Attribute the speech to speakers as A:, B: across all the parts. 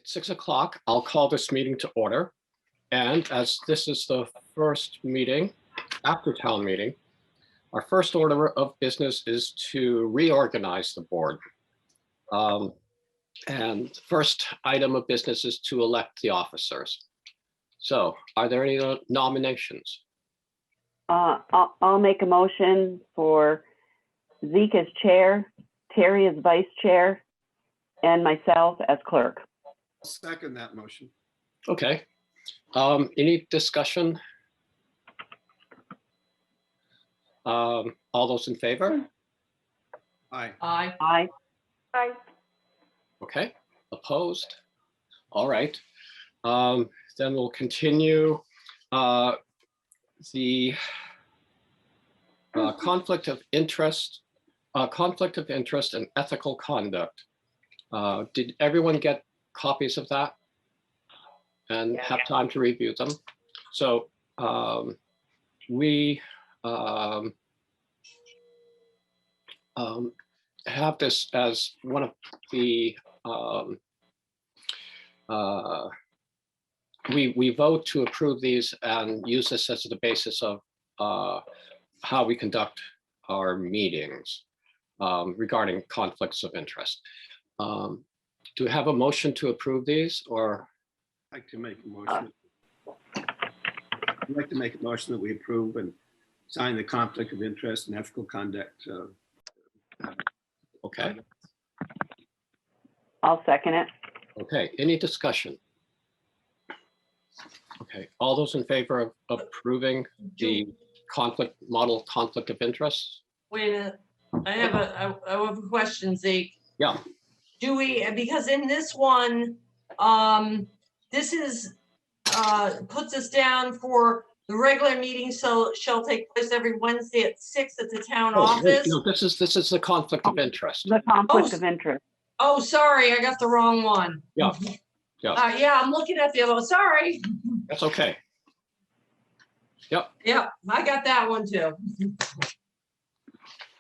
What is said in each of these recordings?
A: It's 6 o'clock. I'll call this meeting to order. And as this is the first meeting after town meeting, our first order of business is to reorganize the board. And the first item of business is to elect the officers. So are there any nominations?
B: I'll make a motion for Zeke as chair, Terry as vice chair, and myself as clerk.
C: I'll second that motion.
A: Okay. Any discussion? All those in favor?
C: Aye.
D: Aye.
B: Aye.
D: Aye.
A: Okay, opposed? All right. Then we'll continue the conflict of interest and ethical conduct. Did everyone get copies of that and have time to review them? So we have this as one of the we vote to approve these and use this as the basis of how we conduct our meetings regarding conflicts of interest. Do we have a motion to approve these, or?
C: I'd like to make a motion. I'd like to make a motion that we approve and sign the conflict of interest and ethical conduct.
A: Okay.
B: I'll second it.
A: Okay, any discussion? Okay, all those in favor of approving the model conflict of interest?
D: Wait a minute. I have a question, Zeke.
A: Yeah.
D: Do we, because in this one, this is, puts us down for the regular meeting, so shall take place every Wednesday at 6 at the town
A: Oh, wait,
D: office.
A: no, this is the conflict of interest.
B: The conflict of interest.
D: Oh, sorry, I got the wrong one.
A: Yeah. Yeah.
D: Yeah, I'm looking at the other one. Sorry.
A: That's okay. Yep.
D: Yeah, I got that one too.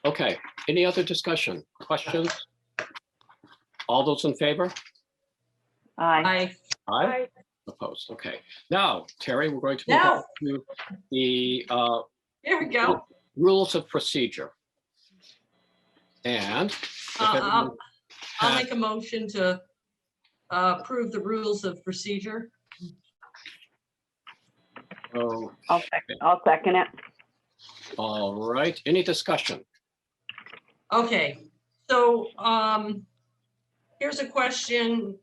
A: Okay, any other discussion, questions? All those in favor?
B: Aye.
D: Aye.
A: Opposed, okay. Now, Terry, we're going to move on to the
D: Here we go.
A: rules of procedure. And if everyone
D: I'll
A: had-
D: make a motion to approve the rules of procedure.
A: oh,
B: I'll second it.
A: all right, any discussion?
D: Okay, so here's a question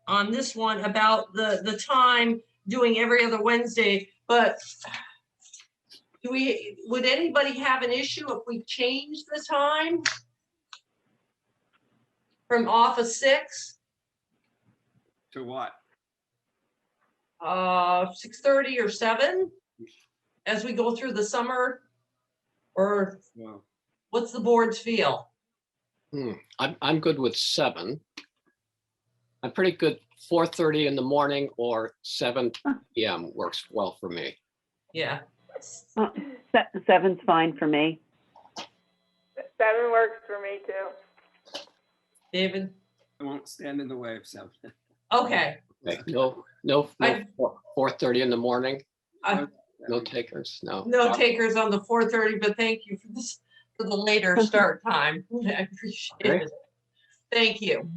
D: on this one about the time doing every other Wednesday, but would anybody have an issue if we change the time from office 6?
C: To what?
D: 6:30 or 7 as we go through the summer, or
C: Well,
D: what's the board's feel?
A: I'm good with 7. I'm pretty good 4:30 in the morning or 7 PM works well for me.
D: Yeah.
B: 7's fine for me.
E: 7 works for me too.
D: David?
C: I won't stand in the way of something.
D: Okay.
A: Okay, no 4:30 in the morning,
D: I-
A: no takers, no.
D: No takers on the 4:30, but thank you for this, for the later start time. I appreciate it. Thank you.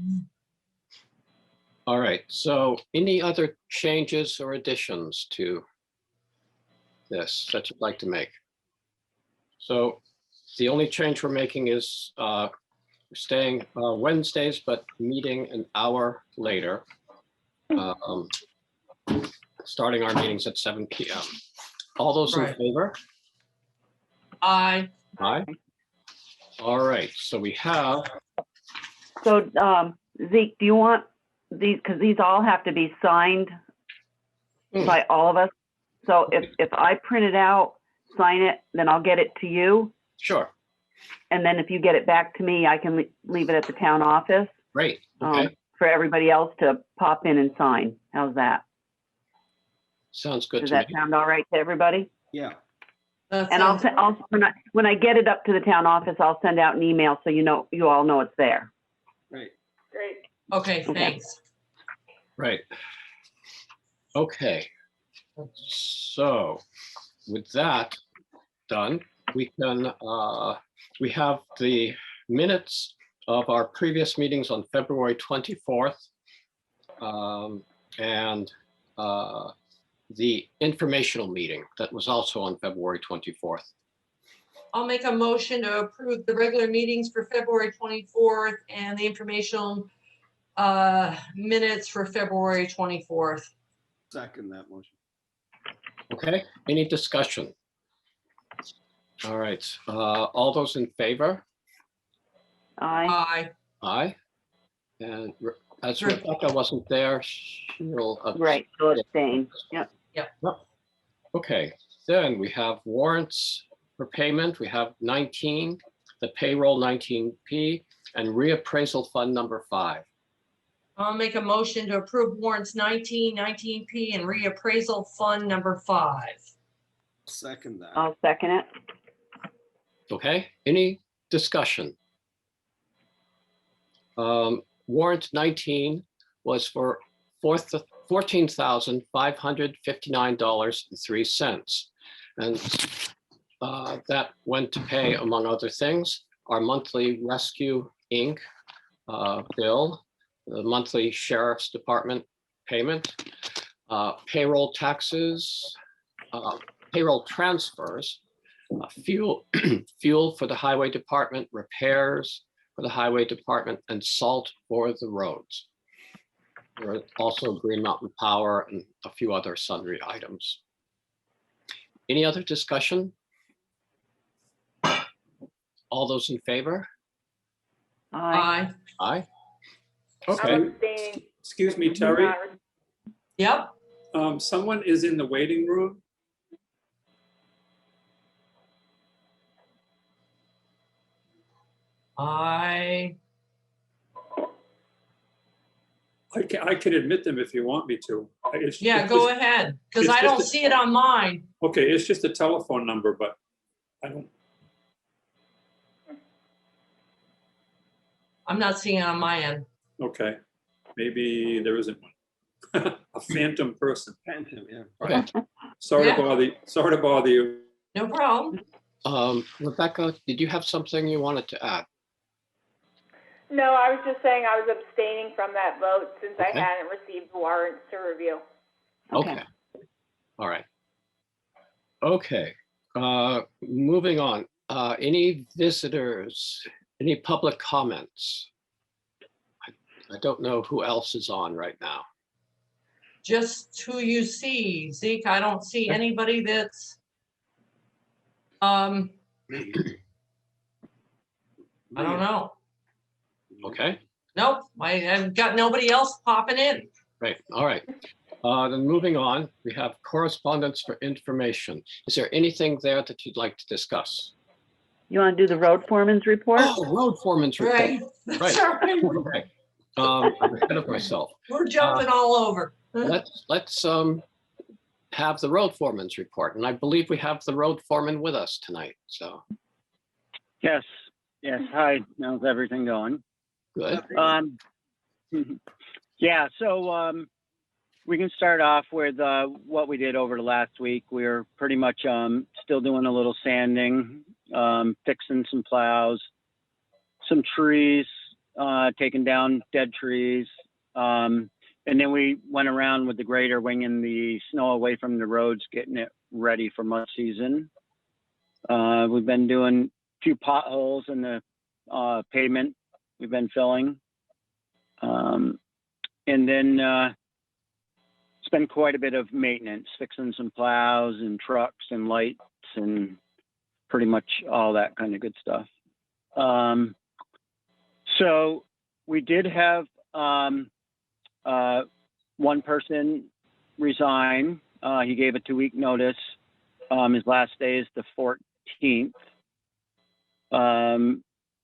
A: All right, so any other changes or additions to this that you'd like to make? So the only change we're making is staying Wednesdays, but meeting an hour later. Starting our meetings at 7 PM. All those in
D: Right.
A: favor?
D: Aye.
A: Aye. All right, so we have,
B: So Zeke, do you want these, because these all have to be signed by all of us? So if I print it out, sign it, then I'll get it to you.
A: sure,
B: And then if you get it back to me, I can leave it at the town office
A: great, okay,
B: for everybody else to pop in and sign. How's that?
A: sounds good
B: Does
A: to
B: that
A: me.
B: sound all right to everybody?
C: Yeah,
D: That
B: And I'll
D: sounds-
B: when I get it up to the town office, I'll send out an email so you all know it's there.
C: great.
E: Great.
D: Okay,
B: Okay.
D: thanks.
A: Right. Okay. So with that done, we can, we have the minutes of our previous meetings on February 24th. And the informational meeting that was also on February 24th.
D: I'll make a motion to approve the regular meetings for February 24th and the informational minutes for February 24th.
C: Second that motion.
A: Okay, any discussion? All right, all those in favor?
B: Aye.
D: Aye.
A: Aye. And as Rebecca wasn't there, she'll.
B: Right, so abstain. Yep.
A: Okay, then we have warrants for payment. We have 19, the payroll 19P, and reappraisal fund number 5.
D: I'll make a motion to approve warrants 19, 19P, and reappraisal fund number 5.
C: Second that.
B: I'll second it.
A: Okay, any discussion? Warrant 19 was for $14,559.03. And that went to pay, among other things, our monthly Rescue Inc. Bill, the monthly Sheriff's Department payment, payroll taxes, payroll transfers, fuel, fuel for the Highway Department, repairs for the Highway Department, and salt for the roads. There are also Green Mountain Power and a few other sundry items. Any other discussion? All those in favor?
B: Aye.
A: Aye.
E: I'm
A: Okay,
E: abstaining.
F: Excuse me, Terry.
E: Not-
D: Yep.
F: Someone is in the waiting room.
D: I
F: I can admit them if you want me to.
D: Yeah, go ahead, because
F: it's
D: I don't
F: just a-
D: see it on mine.
F: Okay, it's just a telephone number, but I don't,
D: I'm not seeing it on my end.
F: okay. Maybe there isn't one. A phantom person.
C: Phantom, yeah.
A: okay.
F: Sorry
D: Yeah.
F: to bother you.
D: No problem.
A: Rebecca, did you have something you wanted to add?
E: No, I was just saying I was abstaining from that vote since I
A: Okay.
E: hadn't received the warrants to review.
A: Okay. All right. Okay, moving on. Any visitors, any public comments? I don't know who else is on right now.
D: Just who you see, Zeke. I don't see anybody that's, I don't know.
A: Okay,
D: Nope, I've got nobody else popping in.
A: great, all right. Then moving on, we have correspondence for information. Is there anything there that you'd like to discuss?
B: You want to do the road foreman's report?
A: Oh, road foreman's report.
D: Right. That's all right.
A: Okay. I'm ahead of myself.
D: We're jumping all over.
A: Let's have the road foreman's report, and I believe we have the road foreman with us tonight, so
G: Yes, yes. Hi, how's everything going?
A: good.
G: Yeah, so we can start off with what we did over the last week. We were pretty much still doing a little sanding, fixing some plows, some trees, taking down dead trees. And then we went around with the grader winging the snow away from the roads, getting it ready for mud season. We've been doing a few potholes in the pavement we've been filling. And then it's been quite a bit of maintenance, fixing some plows and trucks and lights and pretty much all that kind of good stuff. So we did have one person resign. He gave a 2-week notice. His last day is the 14th.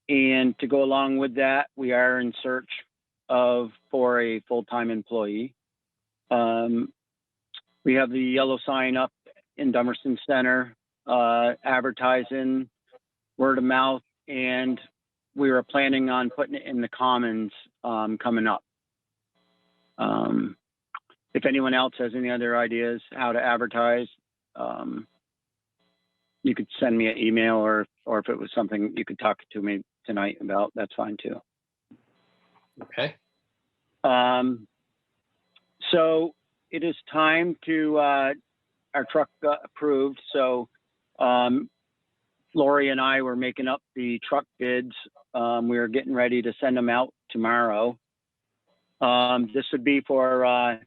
G: And to go along with that, we are in search for a full-time employee. We have the yellow sign up in Dummerston Center, advertising, word of mouth, and we were planning on putting it in the Commons coming up. if anyone else has any other ideas how to advertise, you could send me an email, or if it was something you could talk to me tonight about, that's fine too.
A: Okay.
G: So it is time to, our truck got approved. So Lori and I were making up the truck bids. We were getting ready to send them out tomorrow. This would be for,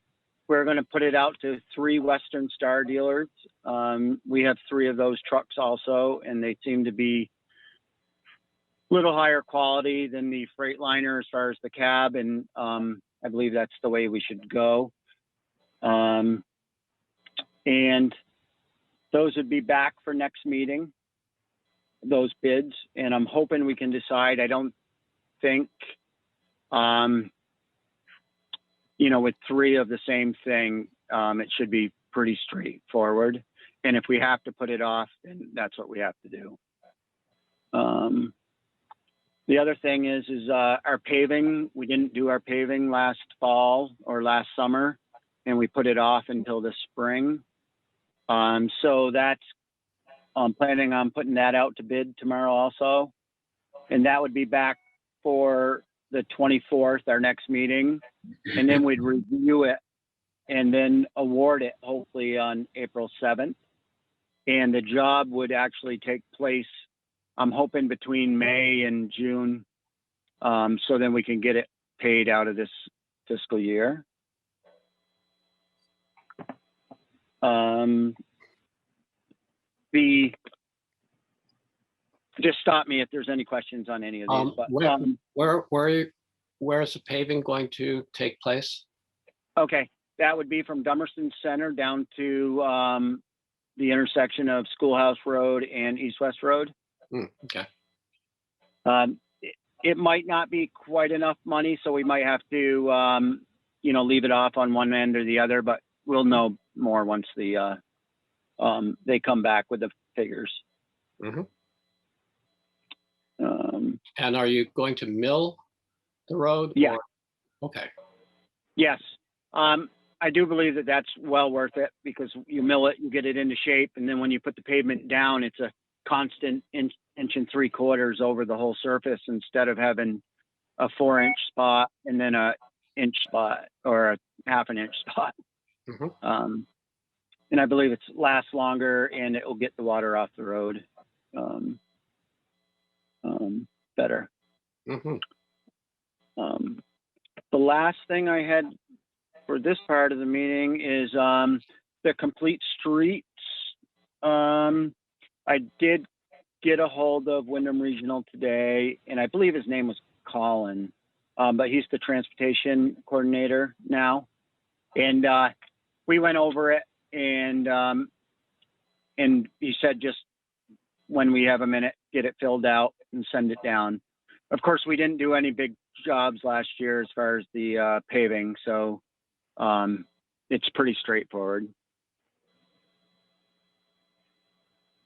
G: we're going to put it out to 3 Western Star dealers. We have 3 of those trucks also, and they seem to be a little higher quality than the Freightliner as far as the cab, and I believe that's the way we should go. And those would be back for next meeting, those bids, and I'm hoping we can decide. I don't think, you know, with 3 of the same thing, it should be pretty straightforward. And if we have to put it off, then that's what we have to do. The other thing is our paving. We didn't do our paving last fall or last summer, and we put it off until the spring. So that's, I'm planning on putting that out to bid tomorrow also. And that would be back for the 24th, our next meeting. And then we'd review it and then award it hopefully on April 7th. And the job would actually take place, I'm hoping, between May and June. So then we can get it paid out of this fiscal year. Just stop me if there's any questions on any of these. But,
A: where is the paving going to take place?
G: okay, that would be from Dummerston Center down to the intersection of Schoolhouse Road and East West Road.
A: Okay.
G: It might not be quite enough money, so we might have to, you know, leave it off on one end or the other. But we'll know more once the they come back with the figures.
A: Mm-hmm. And are you going to mill the road?
G: Yeah.
A: Or? Okay.
G: Yes. I do believe that that's well worth it, because you mill it, you get it into shape, and then when you put the pavement down, it's a constant inch and 3/4 over the whole surface, instead of having a 4-inch spot and then a inch spot or a half an inch spot.
A: Mm-hmm.
G: And I believe it lasts longer and it will get the water off the road better.
A: Mm-hmm.
G: The last thing I had for this part of the meeting is the complete streets. I did get a hold of Wyndham Regional today, and I believe his name was Colin, but he's the transportation coordinator now. And we went over it, and he said just when we have a minute, get it filled out and send it down. Of course, we didn't do any big jobs last year as far as the paving, so it's pretty straightforward.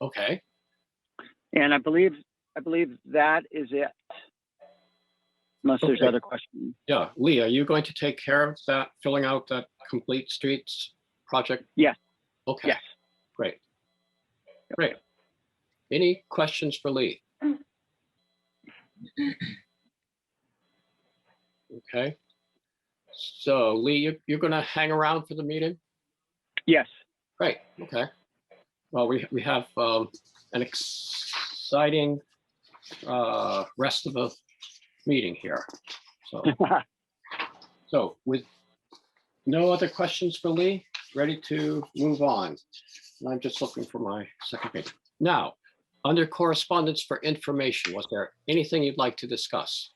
A: Okay.
G: And I believe that is it. Unless there's
A: Okay.
G: other questions.
A: Yeah. Lee, are you going to take care of that, filling out that complete streets project?
G: Yes.
A: Okay.
G: Yes.
A: Great. Great. Any questions for Lee? Okay. So Lee, you're going to hang around for the meeting?
G: Yes.
A: Great. Okay. Well, we have an exciting rest of the meeting here. So with no other questions for Lee, ready to move on. And I'm just looking for my second page. Now, under correspondence for information, was there anything you'd like to discuss?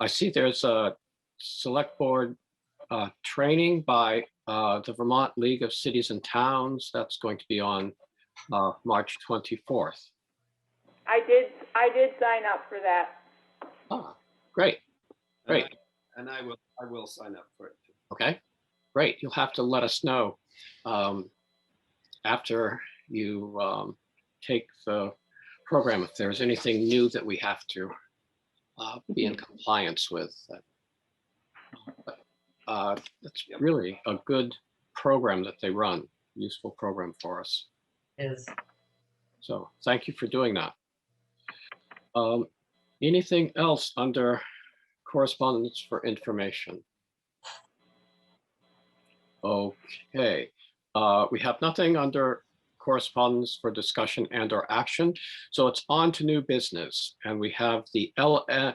A: I see there's a select board training by the Vermont League of Cities and Towns. That's going to be on March 24th.
E: I did sign up for that.
A: Ah, great, great.
C: And I will sign up for it too.
A: Okay, great. You'll have to let us know after you take the program if there's anything new that we have to be in compliance with. It's really a good program that they run, useful program for us.
D: Is,
A: So thank you for doing that. Anything else under correspondence for information? Okay, we have nothing under correspondence for discussion and or action. So it's on to new business, and we have the LEMP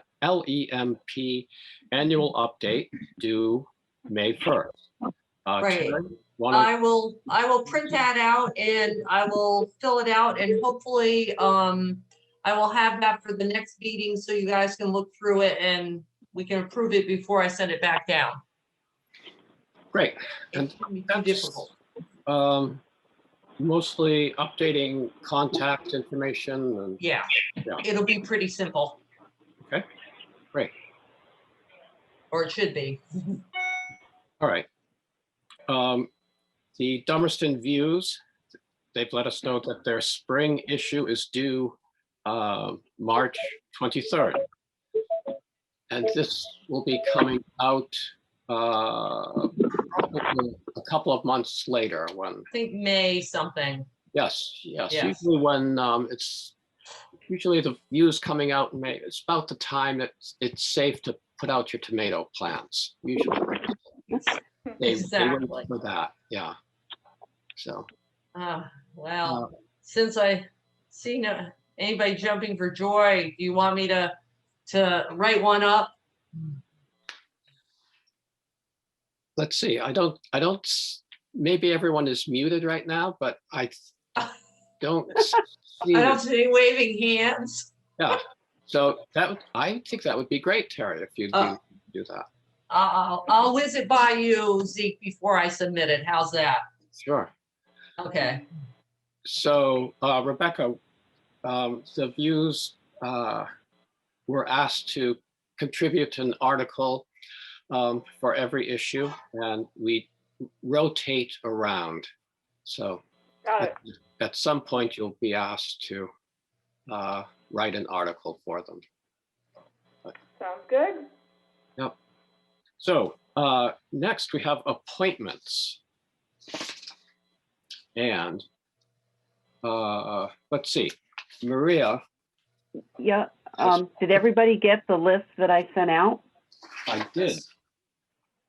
A: annual update due May 1st.
D: Right.
A: Terry, wanna-
D: I will print that out and I will fill it out and hopefully, I will have that for the next meeting so you guys can look through it and we can approve it before I send it back down.
A: Great.
D: It
A: And
D: shouldn't be too
A: that's,
D: difficult.
A: mostly updating contact information and
D: Yeah,
A: Yeah.
D: it'll be pretty simple.
A: Okay, great.
D: Or it should be.
A: All right. The Dummerston Views, they've let us know that their spring issue is due March 23rd. And this will be coming out probably a couple of months later when,
D: I think May something.
A: yes,
D: Yes.
A: usually when usually the views coming out in May, it's about the time that it's safe to put out your tomato plants. Usually they
D: Exactly.
A: wait for that, yeah. So.
D: Well, since I see anybody jumping for joy, do you want me to write one up?
A: Let's see, I don't, maybe everyone is muted right now, but I don't see
D: I don't
A: it.
D: see any waving hands.
A: Yeah, so I think that would be great, Terry, if you do that.
D: I'll whiz it by you, Zeke, before I submit it. How's that?
A: Sure.
D: Okay.
A: So Rebecca, the views were asked to contribute an article for every issue, and we rotate around. So
E: Got it.
A: at some point, you'll be asked to write an article for them.
E: Sounds good.
A: Yep. So next we have appointments. And let's see, Maria,
B: Yeah, did everybody get the list that I sent out?
A: I did.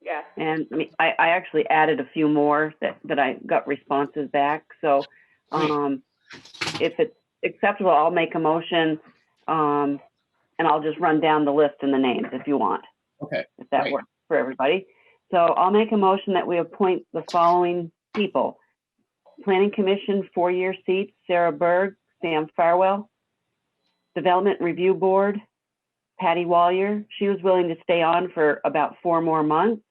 E: Yeah.
B: And I mean, I actually added a few more that I got responses back. So if it's acceptable, I'll make a motion and I'll just run down the list and the names if you want,
A: Okay,
B: if that
A: great.
B: works for everybody. So I'll make a motion that we appoint the following people. Planning Commission, 4-year seats, Sarah Berg, Sam Farwell. Development Review Board, Patty Wallier. She was willing to stay on for about 4 more months.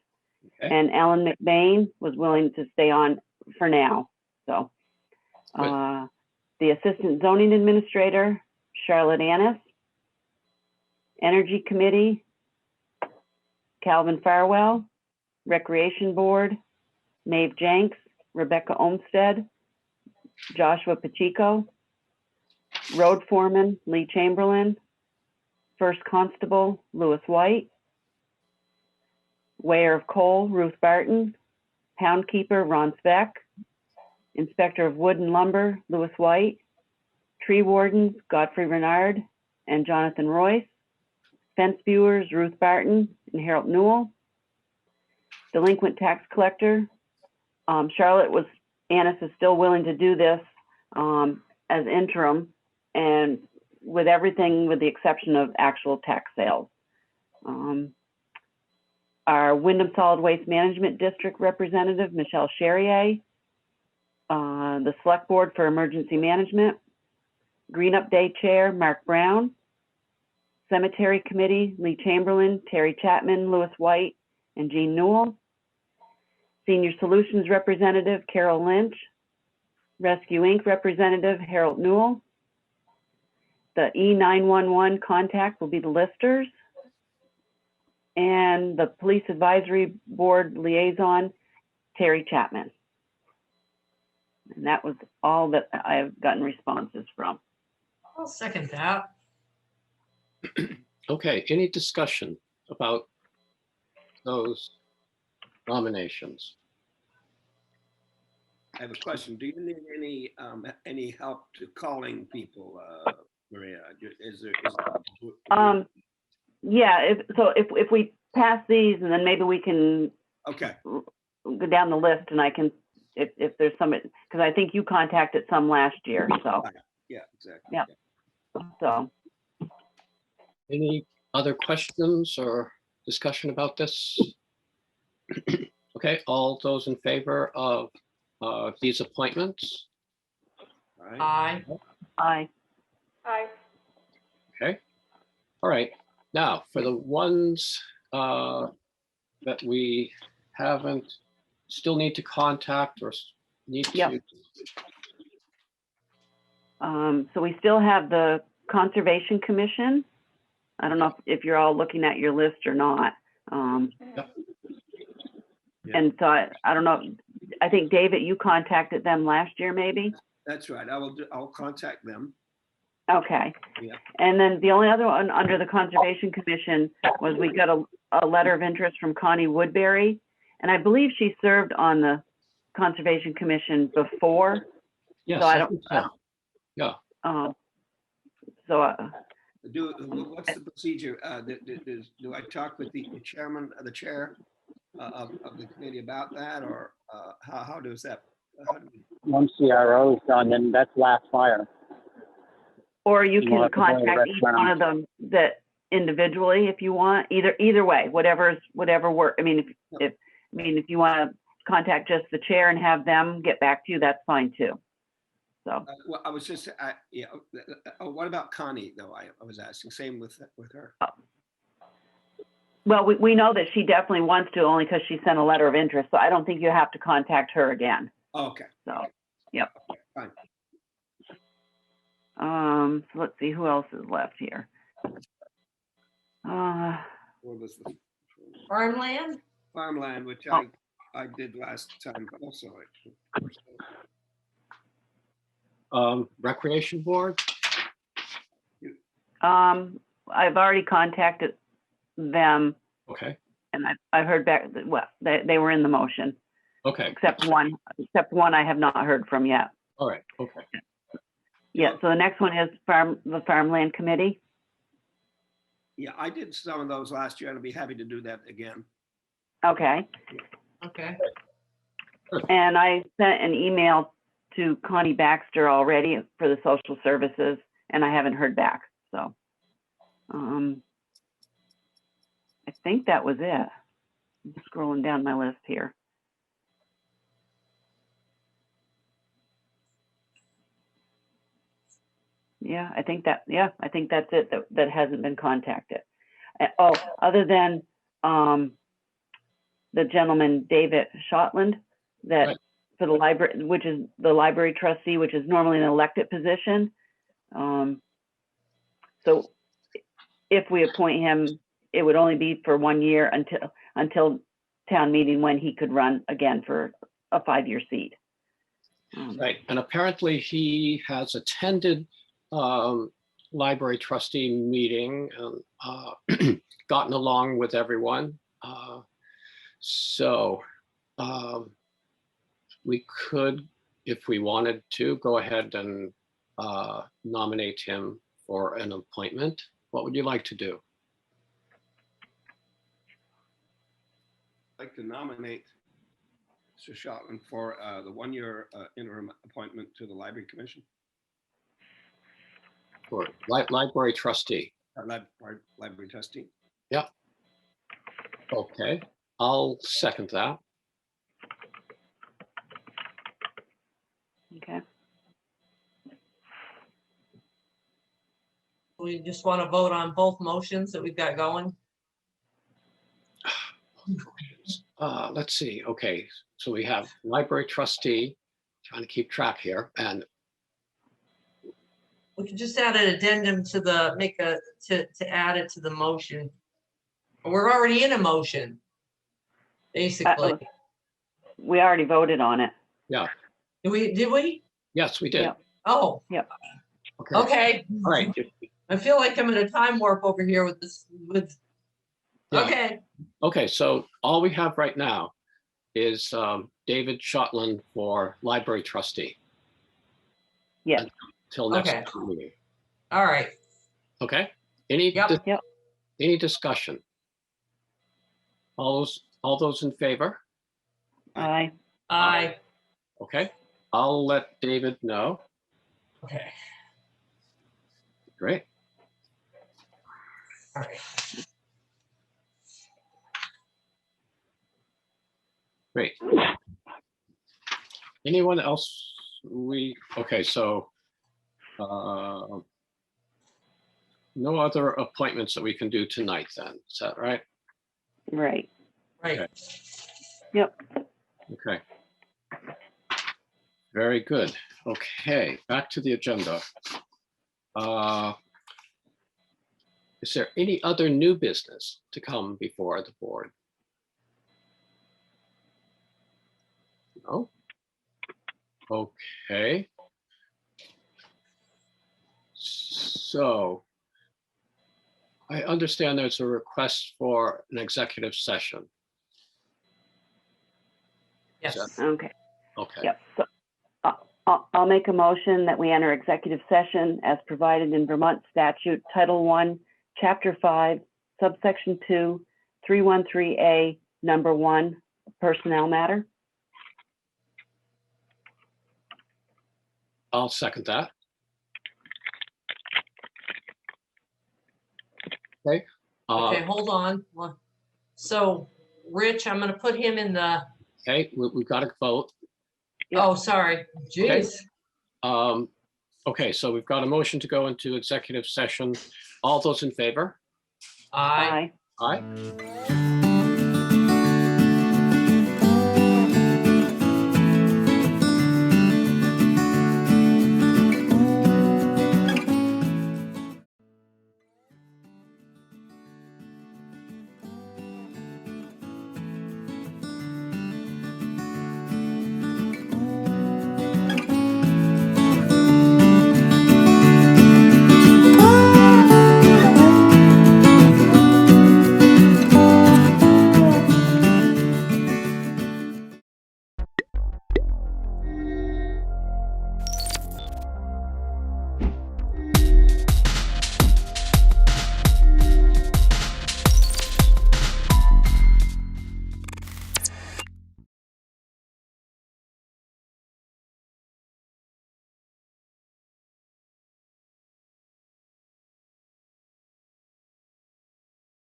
A: Okay.
B: And Ellen McBain was willing to stay on for now. So
A: Good.
B: the Assistant Zoning Administrator, Charlotte Annis. Energy Committee, Calvin Farwell. Recreation Board, Maeve Jenks, Rebecca Olmsted, Joshua Pacheco. Road Foreman, Lee Chamberlain. First Constable, Lewis White. Weigher of Coal, Ruth Barton. Pound Keeper, Ron Speck. Inspector of Wood and Lumber, Lewis White. Tree Wardens, Godfrey Renard and Jonathan Royce. Fence Viewers, Ruth Barton and Harold Newell. Delinquent Tax Collector, Charlotte Annis is still willing to do this as interim and with everything with the exception of actual tax sales. Our Wyndham Solid Waste Management District Representative, Michelle Charrier. The Select Board for Emergency Management. Green Up Day Chair, Mark Brown. Cemetery Committee, Lee Chamberlain, Terry Chapman, Lewis White, and Jean Newell. Senior Solutions Representative, Carol Lynch. Rescue Inc. Representative, Harold Newell. The E911 contact will be the listers. And the Police Advisory Board Liaison, Terry Chapman. And that was all that I've gotten responses from.
D: I'll second that.
A: Okay, any discussion about those nominations?
C: I have a question. Do you need any help to calling people, Maria?
B: Yeah, if we pass these and then maybe we can
C: Okay,
B: go down the list and I can, if there's some, because I think you contacted some last year, so,
C: yeah, exactly.
B: Yeah. so.
A: Any other questions or discussion about this? Okay, all those in favor of these appointments?
C: All right.
D: Aye.
B: Aye.
E: Aye.
A: Okay, all right. Now, for the ones that we haven't, still need to contact or need
B: Yep.
A: to,
B: So we still have the Conservation Commission. I don't know if you're all looking at your list or not.
A: Yep.
B: And so I don't know, I think David, you contacted them last year, maybe?
C: That's right. I'll contact them.
B: Okay.
C: Yeah.
B: And then the only other one under the Conservation Commission was we got a letter of interest from Connie Woodbury. And I believe she served on the Conservation Commission before.
A: yes,
B: So I
A: I
B: don't-
A: think so. Yeah,
B: So,
C: What's the procedure? Do I talk with the chairman, the chair of the committee about that, or how does that?
G: Once CRO is done, then that's last fire.
B: or you
G: You
B: can
G: want to go to the
B: contact each
G: restaurant.
B: one of them that individually if you want, either way, whatever work. I mean, if you want to contact just the chair and have them get back to you, that's fine too. So,
C: Well, I was just, yeah. What about Connie, though? I was asking. Same with her.
B: well, we know that she definitely wants to, only because she sent a letter of interest. So I don't think you have to contact her again.
C: Okay.
B: So, yep.
C: Okay, fine.
B: So let's see who else is left here.
C: What was the
D: Farmland?
C: farmland, which
B: Oh.
C: I did last time also.
A: Recreation Board?
B: I've already contacted them
A: Okay,
B: and I've heard back, well, they were in the motion,
A: okay,
B: except one I have not heard from yet.
A: all right, okay.
B: Yeah, so the next one is the Farmland Committee.
C: Yeah, I did some of those last year, and I'd be happy to do that again.
B: Okay,
D: Okay.
B: and I sent an email to Connie Baxter already for the social services, and I haven't heard back, so. I think that was it. I'm scrolling down my list here. Yeah, I think that's it that hasn't been contacted. Oh, other than the gentleman, David Shotland, that
A: Right.
B: for the library, which is the library trustee, which is normally an elected position. So if we appoint him, it would only be for 1 year until town meeting, when he could run again for a 5-year seat.
A: Right, and apparently he has attended library trustee meeting and gotten along with everyone. So we could, if we wanted to, go ahead and nominate him for an appointment. What would you like to do?
C: I'd like to nominate Mr. Shotland for the 1-year interim appointment to the Library Commission.
A: For library trustee?
C: Library trustee.
A: Yeah. Okay, I'll second that.
B: Okay.
D: We just want to vote on both motions that we've got going.
A: Let's see, okay, so we have library trustee, trying to keep track here, and
D: We can just add an addendum to to add it to the motion. We're already in a motion, basically.
B: We already voted on it.
A: yeah,
D: Did we?
A: yes, we did.
B: Yeah.
D: Oh.
B: Yep.
A: Okay,
D: Okay,
A: all right.
D: I feel like I'm in a time warp over here with this,
A: Yeah.
D: okay,
A: Okay, so all we have right now is David Shotland for library trustee
B: Yes,
A: till next
D: Okay.
A: meeting.
D: all right.
A: Okay, any,
D: Yep.
B: Yep.
A: any discussion? All those in favor?
B: aye.
D: Aye.
A: Okay, I'll let David know.
D: Okay,
A: Great.
D: all right.
A: Great. Anyone else? Okay, so no other appointments that we can do tonight then, is that right?
B: Right.
D: Right.
B: Yep.
A: Okay. Very good. Okay, back to the agenda. Is there any other new business to come before the board? No? Okay. So I understand there's a request for an executive session.
D: Yes.
B: Okay.
A: Okay.
B: Yep. So I'll make a motion that we enter executive session as provided in Vermont Statute Title I, Chapter 5, Subsection 2, 313A, Number 1, personnel matter.
A: I'll second that. Okay.
D: Okay, hold on. So, Rich, I'm gonna put him in the,
A: Okay, we've got to vote.
B: Yeah.
D: oh, sorry, jeez.
A: Okay, so we've got a motion to go into executive session. All those in favor?
D: Aye.
B: Aye.
A: Aye.